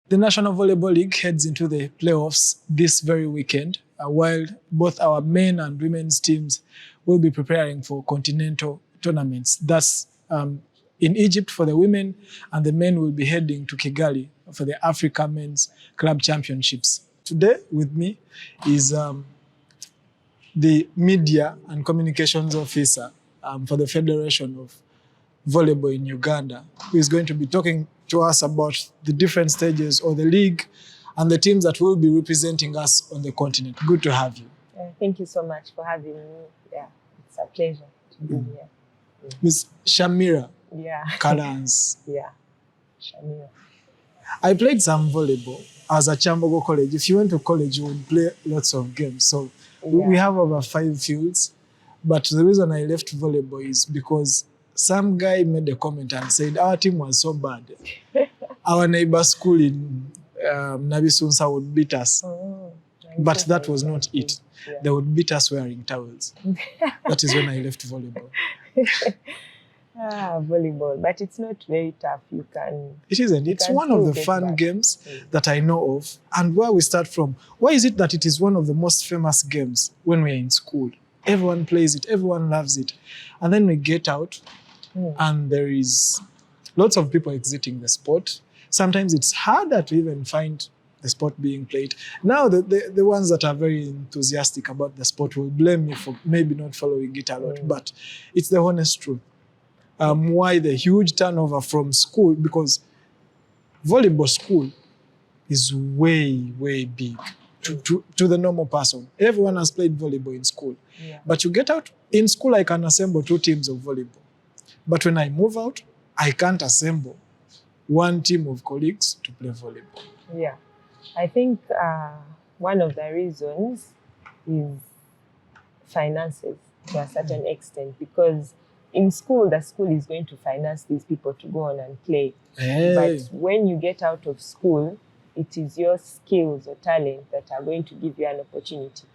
The National Volleyball League heads into the playoffs this very weekend, while both our men and women's teams will be preparing for continental tournaments. That's in Egypt for the women, and the men will be heading to Kigali for the Africa Men's Club Championships. Today with me is the Media and Communications Officer for the Federation of Volleyball in Uganda, who is going to be talking to us about the different stages of the league and the teams that will be representing us on the continent. Good to have you. Thank you so much for having me. Yeah, it's a pleasure to be here. Miss Shamira. Yeah. Kalanzi. Yeah, Shamira. I played some volleyball as a Chambogo college. If you went to college, you would play lots of games. So we have over 5 fields. But the reason I left volleyball is because some guy made a comment and said our team was so bad. Our neighbor school in Nabisunsa would beat us. But that was not it. Yeah. They would beat us wearing towels. That is when I left volleyball. Volleyball, but it's not very tough. You can. It isn't. It's one of the fun games that I know of. And where we start from, why is it that it is one of the most famous games when we're in school? Everyone plays it, everyone loves it. And then we get out and there is lots of people exiting the sport. Sometimes it's harder to even find the sport being played. Now, the ones that are very enthusiastic about the sport will blame me for maybe not following it a lot, but it's the honest truth. Why the huge turnover from school? Because volleyball school is way, way big to the normal person. Everyone has played volleyball in school. Yeah. But you get out, in school I can assemble 2 teams of volleyball. But when I move out, I can't assemble 1 team of colleagues to play volleyball. Yeah. I think one of the reasons is finances to a certain extent, because in school, the school is going to finance these people to go on and play. Hey. But when you get out of school, it is your skills or talent that are going to give you an opportunity.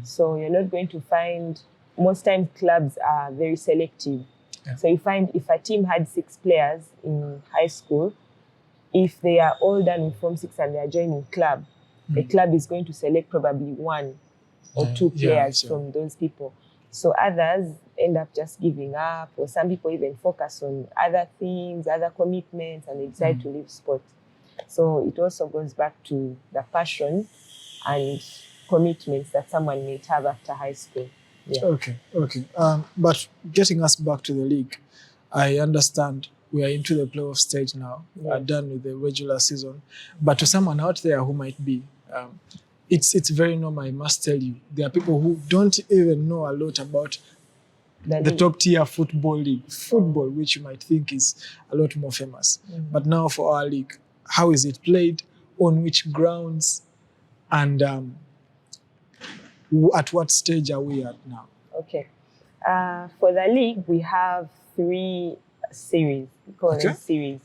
So you're not going to find, most times clubs are very selective. Yeah. So you find if a team had 6 players in high school, if they are all done with Form 6 and they are joining club, the club is going to select probably 1 or 2 players from those people. So others end up just giving up, or some people even focus on other things, other commitments, and they decide to leave sport. So it also goes back to the passion and commitments that someone may have after high school. Yeah. Okay. But getting us back to the league, I understand we are into the playoff stage now, done with the regular season. But to someone out there who might be, it's very normal, I must tell you. There are people who don't even know a lot about the top tier football league, which you might think is a lot more famous. But now for our league, how is it played, on which grounds, and at what stage are we at now? Okay. For the league, we have 3 series. We call them series,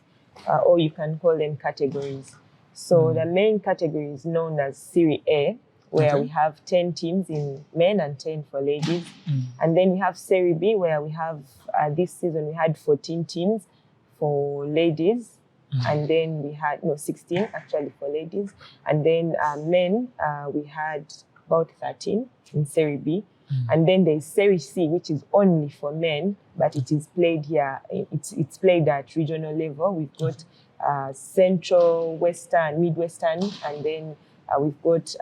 or you can call them categories. So the main category is known as Serie A, where we have 10 teams in men and 10 for ladies. And then we have Serie B, where we have, this season we had 14 teams for ladies. And then we had, 16 actually for ladies. And then men, we had about 13 in Serie B. And then there's Serie C, which is only for men, but it is played here. It's played at regional level. We've got Central, Western, Midwestern, and then we've got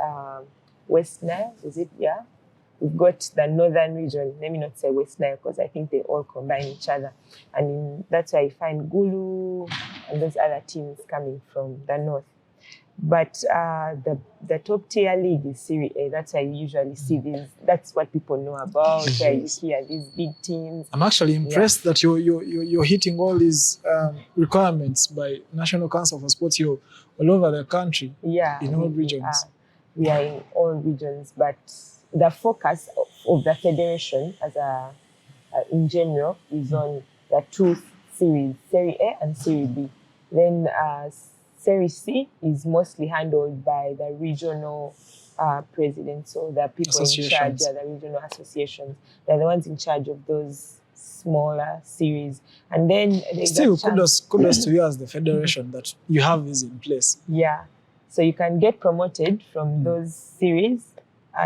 West Nile, is it? Yeah. We've got the northern region. Let me not say West Nile, because I think they all combine each other. And that's why you find Gulu and those other teams coming from the north. But the top tier league is Serie A. That's why you usually see these. That's what people know about. Where you hear these big teams. I'm actually impressed that you're hitting all these requirements by National Council for Sports. You're all over the country. Yeah, in all regions. We are in all regions, but the focus of the federation in general is on the 2 series, Serie A and Serie B. Then Serie C is mostly handled by the regional presidents, so the people in charge, the regional associations. They're the ones in charge of those smaller series. And then still, kudos to you as the federation that you have this in place. Yeah. So you can get promoted from those series.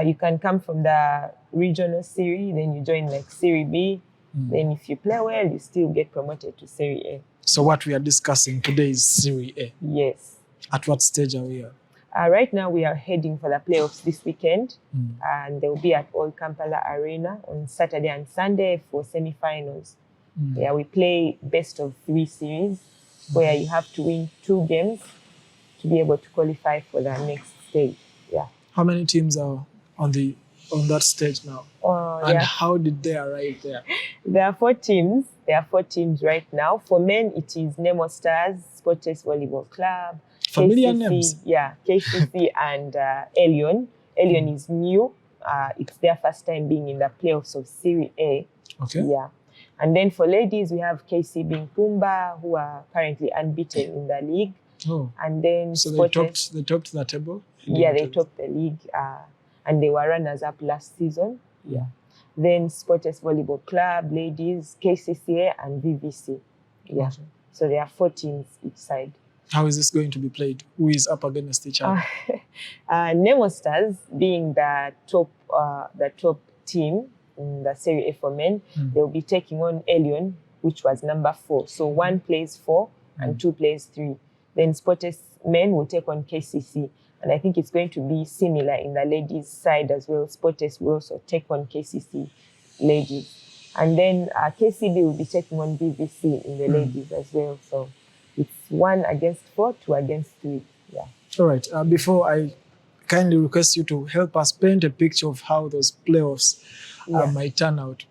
You can come from the regional Serie, then you join like Serie B. Then if you play well, you still get promoted to Serie A. So what we are discussing today is Serie A. Yes. At what stage are we at? Right now we are heading for the playoffs this weekend, and they will be at Old Kampala Arena on Saturday and Sunday for semi-finals. Yeah, we play best of 3 series where you have to win 2 games to be able to qualify for the next stage. Yeah. How many teams are on that stage now? And how did they arrive there? There are 4 teams. There are 4 teams right now. For men, it is Nemo Stars, Sportes Volleyball Club, familiar KCC, names. Yeah, KCC and Elion. Elion is new. It's their first time being in the playoffs of Serie A. Okay. Yeah. And then for ladies, we have KC Pumba, who are currently unbeaten in the league. Oh. And then so they topped the table? Yeah, they topped the league. And they were runners-up last season. Yeah. Then Sportes Volleyball Club, ladies, KCCA, and VVC. Yeah. Okay. So there are 4 teams each side. How is this going to be played? Who is up against each other? Nemo Stars being the top team in the Serie A for men, they'll be taking on Elion, which was number 4. So 1 plays 4 and 2 plays 3. Then Sportes men will take on KCC. And I think it's going to be similar in the ladies' side as well. Sportes will also take on KCC ladies. And then KCB will be taking on BVC in the ladies as well. So it's 1 against 4, 2 against 3. Yeah. All right. Before I kindly request you to help us paint a picture of how those playoffs might turn out.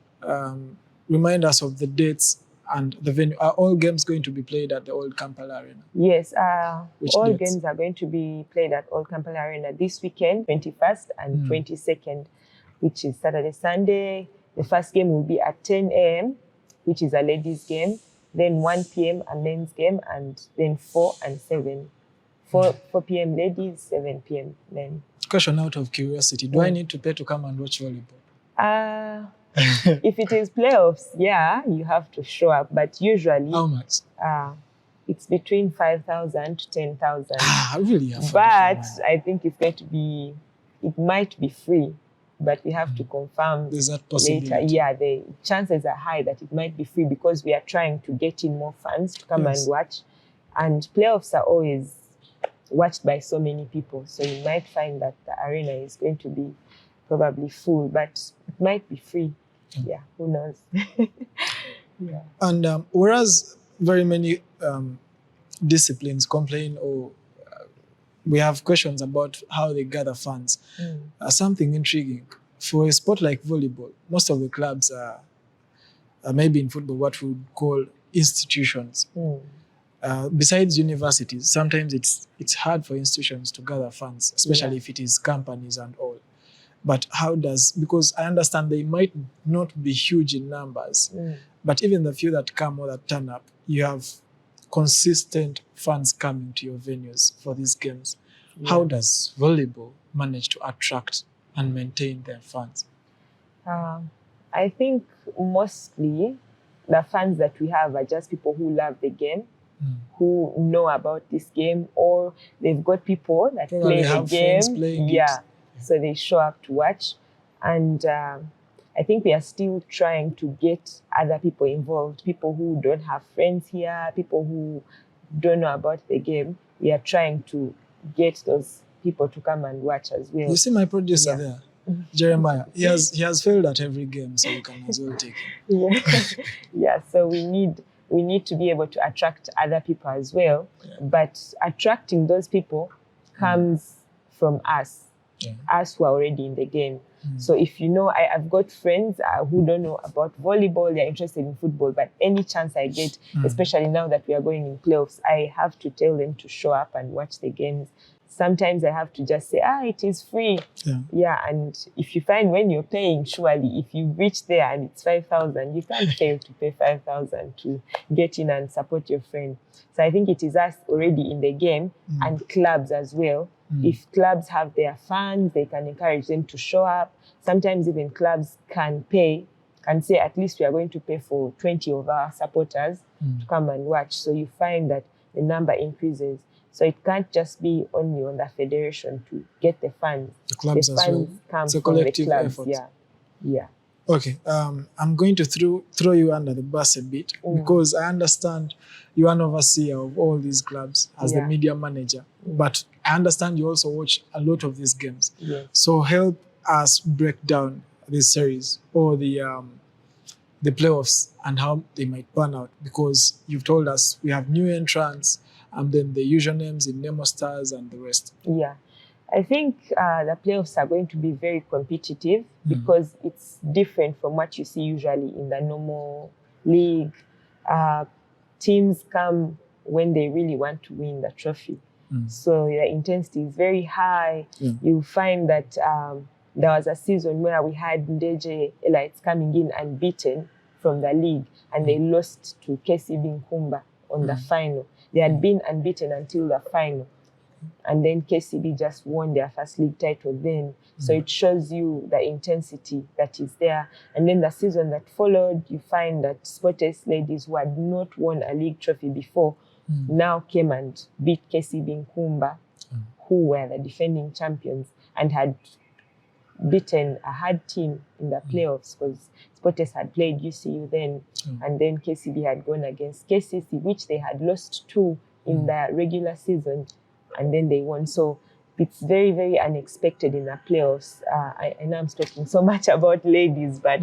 Remind us of the dates and the venue. Are all games going to be played at the Old Kampala Arena? Yes, all games are going to be played at Old Kampala Arena this weekend, 21st and 22nd, which is Saturday, Sunday. The first game will be at 10 a.m., which is a ladies' game. Then 1 p.m. a men's game, and then 4 and 7. 4 p.m. ladies, 7 p.m. men. Question out of curiosity. Do I need to pay to come and watch volleyball? If it is playoffs, yeah, you have to show up. But usually, how much? It's between 5,000 to 10,000. Really? But I think it's going to be, it might be free, but we have to confirm There's that possibility. later. Yeah, the chances are high that it might be free because we are trying to get in more fans to come and watch. And playoffs are always watched by so many people. So you might find that the arena is going to be probably full, but it might be free. Yeah, who knows? Yeah. And whereas very many disciplines complain or we have questions about how they gather funds, something intriguing. For a sport like volleyball, most of the clubs are maybe in football what we would call institutions. Besides universities, sometimes it's hard for institutions to gather funds, especially if it is companies and all. But how does, because I understand they might not be huge in numbers, but even the few that come or that turn up, you have consistent funds coming to your venues for these games. How does volleyball manage to attract and maintain their funds? I think mostly the fans that we have are just people who love the game, who know about this game, or they've got people that play the game. So they show up to watch. And I think we are still trying to get other people involved, people who don't have friends here, people who don't know about the game. We are trying to get those people to come and watch as well. You see my producer there, Jeremiah. He has failed at every game, so you can as well take him. Yeah. So we need to be able to attract other people as well. But attracting those people comes from us. Us who are already in the game. So if you know, I've got friends who don't know about volleyball, they're interested in football, but any chance I get, especially now that we are going in playoffs, I have to tell them to show up and watch the games. Sometimes I have to just say, it is free. And if you find when you're paying, surely if you reach there and it's 5,000, you can't fail to pay 5,000 to get in and support your friend. So I think it is us already in the game and clubs as well. If clubs have their fans, they can encourage them to show up. Sometimes even clubs can can say at least we are going to pay for 20 of our supporters to come and watch. So you find that the number increases. So it can't just be only on the federation to get the funds. The clubs the as well. come It's a from the collective clubs. effort. Yeah. Okay, I'm going to throw you under the bus a bit because I understand you're an overseer of all these clubs as the media manager, but I understand you also watch a lot of these games. Yes. So help us break down this series or the playoffs and how they might pan out, because you've told us we have new entrants and then the usual names in Nemo Stars and the rest. Yeah. I think the playoffs are going to be very competitive because it's different from what you see usually in the normal league. Teams come when they really want to win the trophy. So the intensity is very high. You find that there was a season where we had Ndeje Elites coming in unbeaten from the league, and they lost to KCB Nkumba on the final. They had been unbeaten until the final. And then KCB just won their first league title then. So it shows you the intensity that is there. And then the season that followed, you find that Sportes ladies who had not won a league trophy before now came and beat KCB Nkumba, who were the defending champions, and had beaten a hard team in the playoffs because Sportes had played UCU then, and then KCB had gone against KCC, which they had lost to in the regular season. And then they won. So it's very, very unexpected in the playoffs. I know I'm talking so much about ladies, but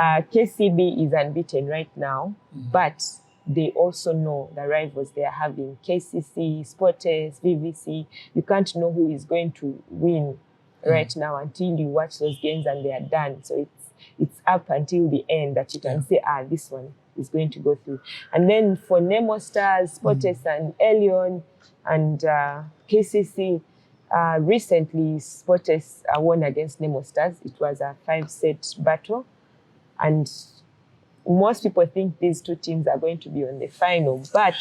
KCB is unbeaten right now, but they also know the rivals they are having. KCC, Sportes, VVC, you can't know who is going to win right now until you watch those games and they are done. So it's up until the end that you can say, this one is going to go through. And then for Nemo Stars, Sportes and Elion, and KCC, recently Sportes won against Nemo Stars. It was a 5-set battle. And most people think these two teams are going to be on the final. But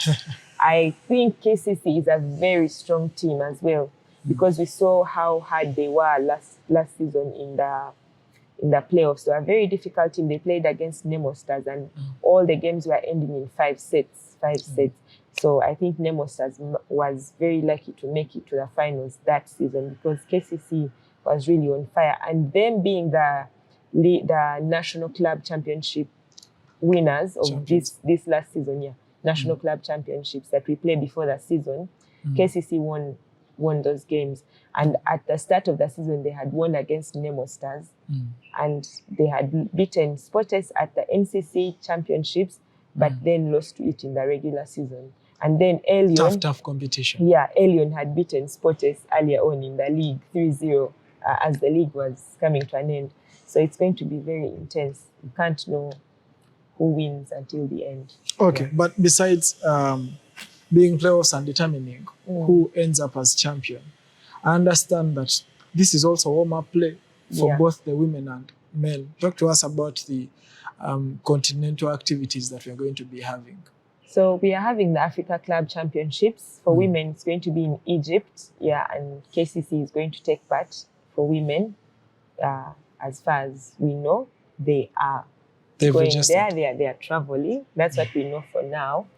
I think KCC is a very strong team as well, because we saw how hard they were last season in the playoffs. So a very difficult team. They played against Nemo Stars, and all the games were ending in 5 sets. So I think Nemo Stars was very lucky to make it to the finals that season, because KCC was really on fire. And them being the National Club Championship winners of this last season, National Club Championships that we played before the season, KCC won those games. And at the start of the season, they had won against Nemo Stars, and they had beaten Sportes at the NCC Championships, but then lost to it in the regular season. And then Elion... Tough competition. Yeah, Elion had beaten Sportes earlier on in the league, 3-0, as the league was coming to an end. So it's going to be very intense. You can't know who wins until the end. Okay, but besides being playoffs and determining who ends up as champion, I understand that this is also warm-up play for both the women and men. Talk to us about the continental activities that we're going to be having. So we are having the Africa Club Championships. For women, it's going to be in Egypt. And KCC is going to take part for women. As far as we know, they've going there. They are traveling. That's what we know for now.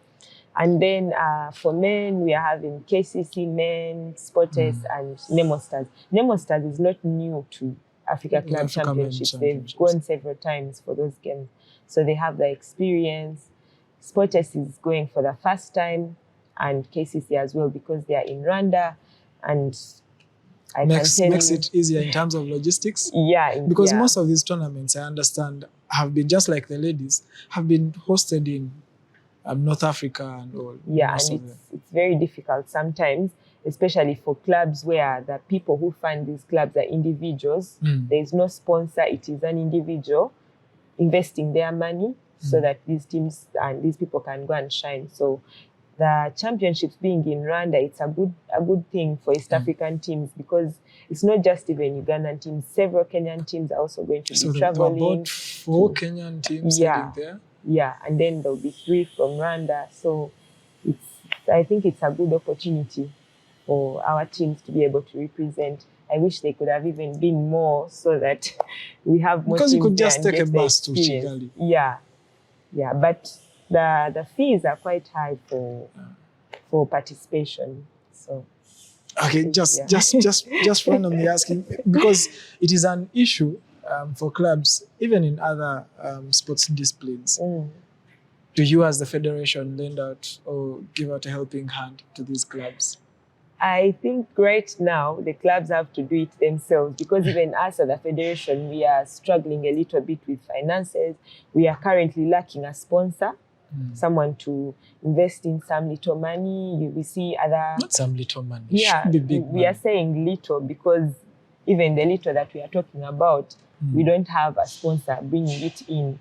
And then for men, we are having KCC men, Sportes, and Nemo Stars. Nemo Stars is not new to Africa Club Championships. They've gone several times for those games. So they have the experience. Sportes is going for the first time, and KCC as well, because they are in Rwanda. And makes it easier in terms of logistics. Because most of these tournaments, I understand, have been, just like the ladies, have been hosted in North Africa and all. And it's very difficult sometimes, especially for clubs where the people who fund these clubs are individuals. There is no sponsor. It is an individual investing their money so that these teams and these people can go and shine. So the championships being in Rwanda, it's a good thing for East African teams, because it's not just even Ugandan teams. Several Kenyan teams are also going to be traveling. There are about 4 Kenyan teams heading there. And then there'll be 3 from Rwanda. So I think it's a good opportunity for our teams to be able to represent. I wish they could have even been more so that we have more Because you teams could there just and take a get the bus to experience. Kigali. Yeah, but the fees are quite high for participation. So Okay, just randomly asking, because it is an issue for clubs, even in other sports disciplines. Do you, as the federation, lend out or give out a helping hand to these clubs? I think right now the clubs have to do it themselves, because even us as a federation, we are struggling a little bit with finances. We are currently lacking a sponsor, someone to invest in some little money. We see other... Not some little money. Yeah, Should be big we money. are saying little because even the little that we are talking about, we don't have a sponsor bringing it in.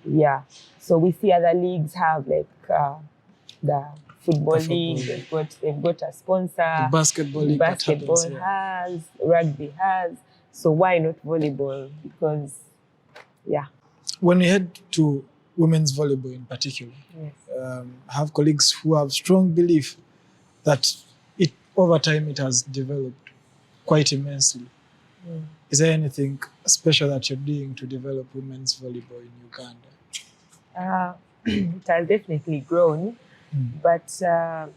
Yeah. So we see other leagues have like the football league, they've got a sponsor. The basketball league Basketball that happens, has, rugby has. So why not volleyball? Because, yeah. When we head to women's volleyball in particular, I have colleagues who have strong belief that over time it has developed quite immensely. Is there anything special that you're doing to develop women's volleyball in Uganda? It has definitely grown, but there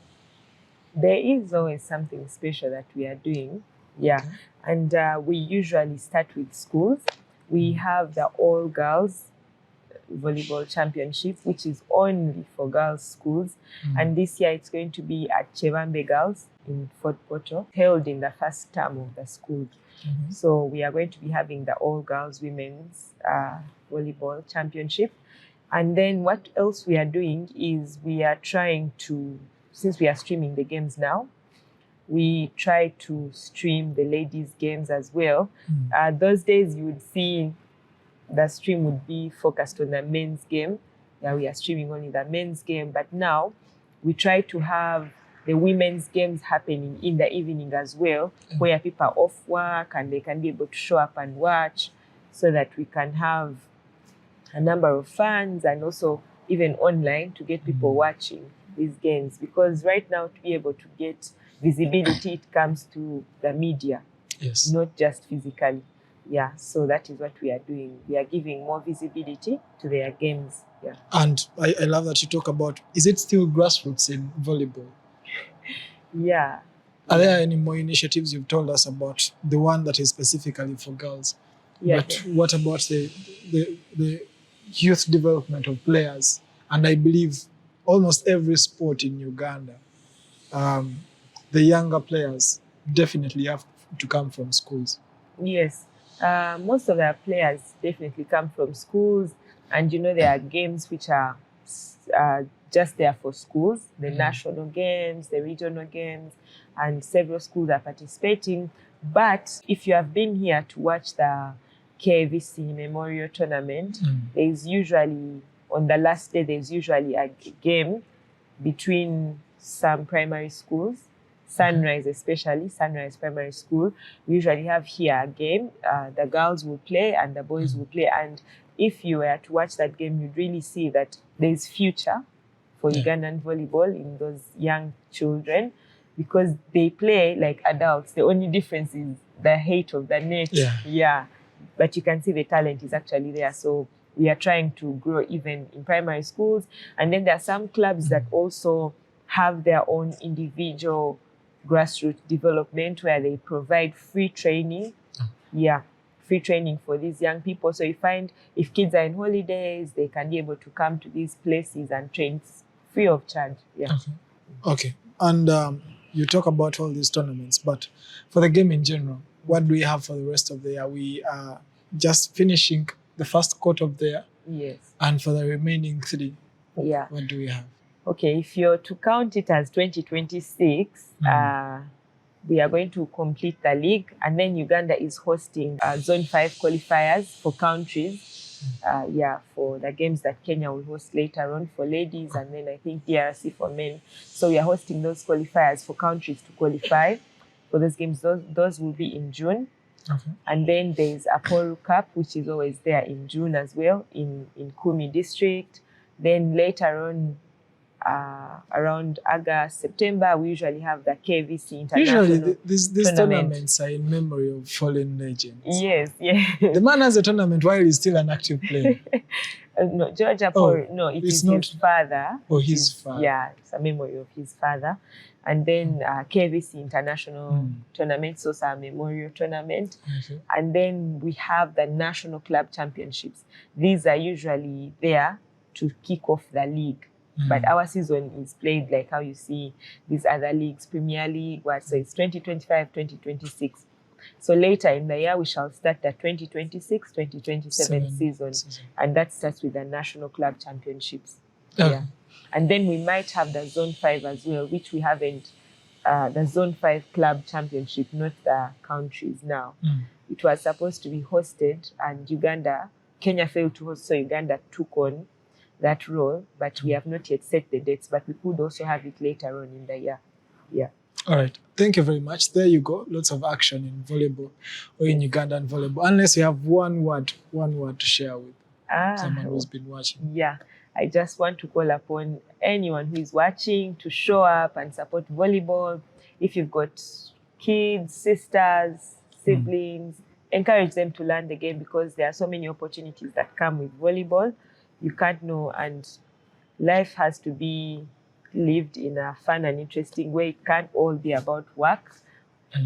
is always something special that we are doing. Yeah. Okay. And we usually start with schools. We have the all girls volleyball championship, which is only for girls schools. And this year it's going to be at Chevambe Girls in Fort Portal, held in the first term of the school. So we are going to be having the all girls women's volleyball championship. And then what else we are doing is we are trying to, since we are streaming the games now, we try to stream the ladies' games as well. Those days you would see the stream would be focused on the men's game. Yeah, we are streaming only the men's game. But now we try to have the women's games happening in the evening as well, where people are off work and they can be able to show up and watch, so that we can have a number of fans and also even online to get people watching these games. Because right now, to be able to get visibility, it comes to the media, not just physically. Yeah, so that is what we are doing. We are giving more visibility to their games. Yeah. And I love that you talk about, is it still grassroots in volleyball? Yeah. Are there any more initiatives you've told us about, the one that is specifically for girls? But what about the youth development of players? And I believe almost every sport in Uganda, the younger players definitely have to come from schools. Yes. Most of our players definitely come from schools. And, there are games which are just there for schools, the national games, the regional games, and several schools are participating. But if you have been here to watch the KVC Memorial Tournament, there's usually, on the last day, there's usually a game between some primary schools, Sunrise especially, Sunrise Primary School. We usually have here a game. The girls will play and the boys will play. And if you were to watch that game, you'd really see that there's future for Ugandan volleyball in those young children, because they play like adults. The only difference is the height of the net. Yeah. But you can see the talent is actually there. So we are trying to grow even in primary schools. And then there are some clubs that also have their own individual grassroots development where they provide free training. Free training for these young people. So you find if kids are in holidays, they can be able to come to these places and train free of charge. Okay. And you talk about all these tournaments, but for the game in general, what do we have for the rest of the year? We are just finishing the first quarter of the year. Yes. And for the remaining 3, what do we have? Okay, if you're to count it as 2026, we are going to complete the league, and then Uganda is hosting Zone 5 qualifiers for countries. For the games that Kenya will host later on for ladies, and then I think DRC for men. So we are hosting those qualifiers for countries to qualify for those games. Those will be in June. And then there's Apollo Cup, which is always there in June as well, in Kumi district. Then later on, around August, September, we usually have the KVC International Usually, these tournament. tournaments are in memory of fallen legends. Yes, yes. The man has a tournament while he's still an active player. No, Georgia Paul, no, it is not his father. Oh, his father. Yeah, it's a memory of his father. And then KVC International Tournament, so it's a memorial tournament. Okay. And then we have the National Club Championships. These are usually there to kick off the league. But our season is played like how you see these other leagues, Premier League, so it's 2025, 2026. So later in the year, we shall start the 2026, 2027 season. And that starts with the National Club Championships. Yeah. And then we might have the Zone 5 as well, which we haven't, the Zone 5 Club Championship, not the countries now. It was supposed to be hosted, and Kenya failed to host, so Uganda took on that role, but we have not yet set the dates, but we could also have it later on in the year. Yeah. All right. Thank you very much. There you go. Lots of action in volleyball or in Ugandan volleyball. Unless you have one word to share with someone who's been watching. Yeah. I just want to call upon anyone who is watching to show up and support volleyball. If you've got kids, sisters, siblings, encourage them to learn the game, because there are so many opportunities that come with volleyball. You can't know, and life has to be lived in a fun and interesting way. It can't all be about work.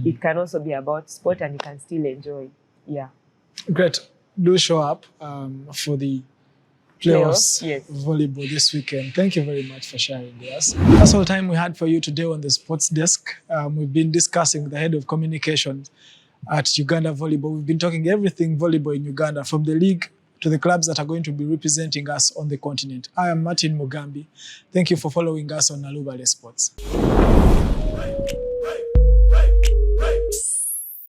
It can also be about sport, and you can still enjoy. Yeah. Great. Do show up for the playoffs Yes. volleyball this weekend. Thank you very much for sharing with us. That's all the time we had for you today on the Sports Desk. We've been discussing the head of communications at Uganda Volleyball. We've been talking everything volleyball in Uganda, from the league to the clubs that are going to be representing us on the continent. I am Martin Mugambi. Thank you for following us on Nnalubaale Sports.